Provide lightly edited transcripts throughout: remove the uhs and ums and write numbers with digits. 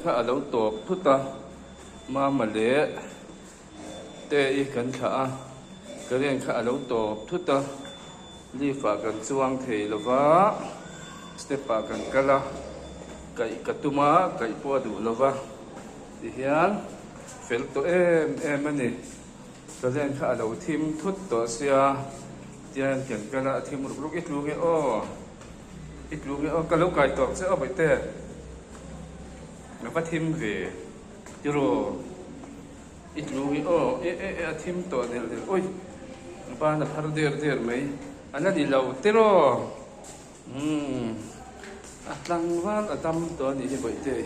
khá ở lâu tổ phút ta mà lẽ tê y cần khá cái liền khá ở lâu tổ phút ta đi phá cần chuang thầy là vá step phá cần cái là cái tuma cái po đủ là vá thì hiện phèn tổ em anh này cái liền khá ở lâu thêm thút tổ xia tiền cần cái là thêm một lúc ít luôn nghe cái lúc cái tổ sẽ ở bên tê nó bắt thêm về chứ rồi ít lúc thêm tổ này là ôi ba là phát được mấy anh ấy đi lâu thế rồi tăng văn ở tâm tổ này thì vậy thế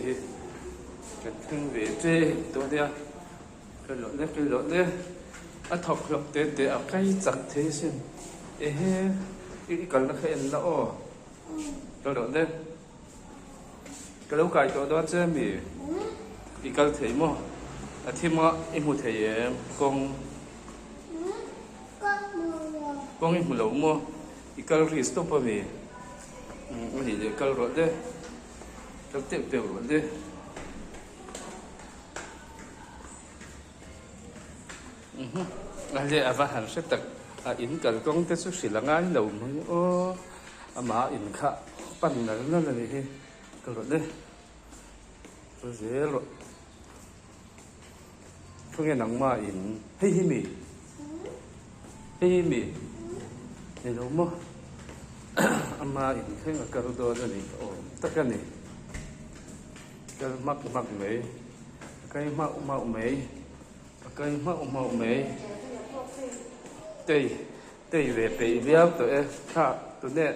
cái thêm về thế tổ này cái lỗ đấy thọc lọc thế ở cái chặt thế xin cái cần nó khen nó cái lỗ đấy cái lâu cái tổ đó chứ mi cái cần thấy mà thêm mà em một thấy con em một lâu mà cái cần restop vào mi anh đi cái lỗ đấy cái tiếp lỗ đấy anh đi à và hắn sẽ tập in cần công tác xuất hiện là ngay lâu mới mà in khá pan là nó là gì cái lỗ đấy rồi dễ rồi phương nghe nắng mà in hay mì này đâu mà mà in cái là cái đồ đó này tất cả này cái mắc mấy cái mạo mấy cái mạo mấy tây về bị béo tụi khá tụi này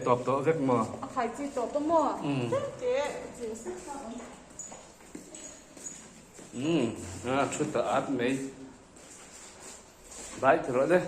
tập tổ rất mà phải chỉ tập đó mà chút tờ át mấy bãi thử rồi đấy